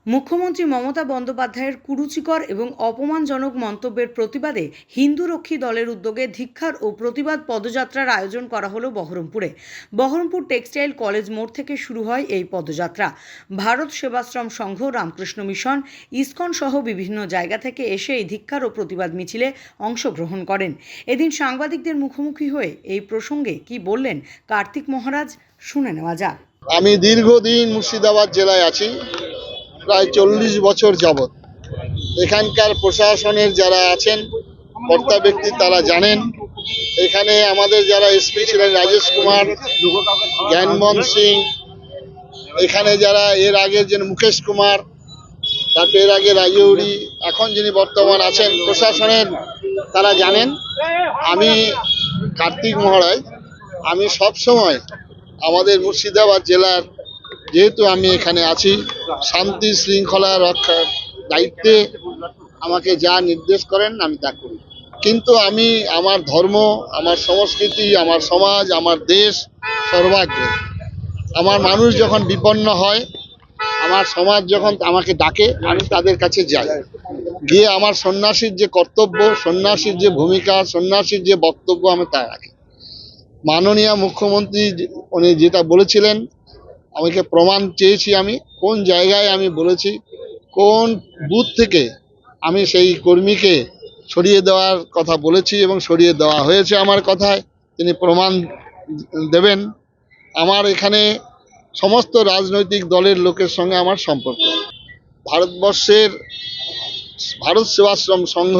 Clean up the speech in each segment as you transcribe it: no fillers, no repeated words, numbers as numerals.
মুখ্যমন্ত্রী মমতা বন্দ্যোপাধ্যায়ের কুরুচিকর এবং অপমানজনক মন্তব্যের প্রতিবাদে হিন্দুরক্ষী দলের উদ্যোগে ধিক্কার ও প্রতিবাদ পদযাত্রার আয়োজন করা হলো বহরমপুরে। বহরমপুর টেক্সটাইল কলেজ মোড় থেকে শুরু হয় এই পদযাত্রা। ভারত সেবাশ্রম সংঘ, রামকৃষ্ণ মিশন, ইসকন সহ বিভিন্ন জায়গা থেকে এসে এই ধিক্কার ও প্রতিবাদ মিছিলে অংশগ্রহণ করেন। এদিন সাংবাদিকদের মুখোমুখি হয়ে এই প্রসঙ্গে কি বললেন কার্তিক মহারাজ, শুনে নেওয়া যাক। আমি দীর্ঘদিন মুর্শিদাবাদ জেলায় আছি, প্রায় 40 বছর যাবৎ। এখানকার প্রশাসনের যারা আছেন কর্তা ব্যক্তি তারা জানেন, এখানে আমাদের যারা এসপি ছিলেন রাজেশ কুমার, জ্ঞানমোহন সিং, এখানে যারা এর আগের যে মুকেশ কুমার, তারপর এর আগে রাজৌরি, এখন যিনি বর্তমান আছেন প্রশাসনের, তারা জানেন আমি কার্তিক মহারাজ। আমি সব সময় আমাদের মুর্শিদাবাদ জেলার, যেহেতু আমি এখানে আছি, শান্তি শৃঙ্খলা রক্ষার দায়িত্বে আমাকে যা নির্দেশ করেন আমি তা করি। কিন্তু আমি আমার ধর্ম, আমার সংস্কৃতি, আমার সমাজ, আমার দেশ সর্বাগ্রে। আমার মানুষ যখন বিপন্ন হয়, আমার সমাজ যখন আমাকে ডাকে, আমি তাদের কাছে যাই, গিয়ে আমার সন্ন্যাসীর যে কর্তব্য, সন্ন্যাসীর যে ভূমিকা, সন্ন্যাসীর যে বক্তব্য, আমি তা রাখি। মাননীয় মুখ্যমন্ত্রী উনি যেটা বলেছিলেন, আমাকে প্রমাণ চেয়েছি আমি কোন জায়গায় আমি বলেছি, কোন বুথ থেকে আমি সেই কর্মীকে সরিয়ে দেওয়ার কথা বলেছি এবং সরিয়ে দেওয়া হয়েছে আমার কথায়। তিনি প্রমাণ দেবেন। আমার এখানে সমস্ত রাজনৈতিক দলের লোকের সঙ্গে আমার সম্পর্ক। ভারতবর্ষের ভারত সেবাশ্রম সংঘ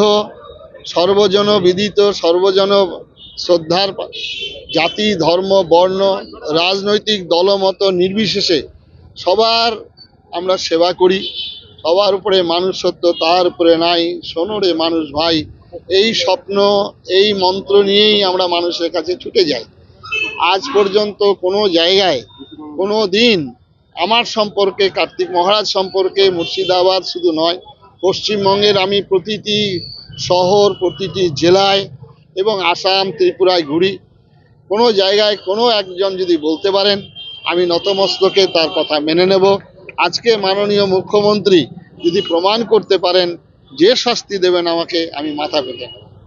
সর্বজন বিদিত, সর্বজন শ্রদ্ধার, জাতি, ধর্ম, বর্ণ, রাজনৈতিক দলমত নির্বিশেষে সবার আমরা সেবা করি। সবার উপরে মানুষ সত্য, তার উপরে নাই, শোনো রে মানুষ ভাই, এই স্বপ্ন, এই মন্ত্র নিয়েই আমরা মানুষের কাছে ছুটে যাই। আজ পর্যন্ত কোনো জায়গায় কোনো দিন আমার সম্পর্কে, কার্তিক মহারাজ সম্পর্কে, মুর্শিদাবাদ শুধু নয়, পশ্চিমবঙ্গের আমি প্রতিটি শহর, প্রতিটি জেলায় এবং আসাম, ত্রিপুরায় ঘুরি, কোনো জায়গায় কোনো একজন যদি বলতে পারেন, আমি নতমস্তকে তার কথা মেনে নেব। আজকে মাননীয় মুখ্যমন্ত্রী যদি প্রমাণ করতে পারেন, যে শাস্তি দেবেন আমাকে, আমি মাথা পেতে নেব।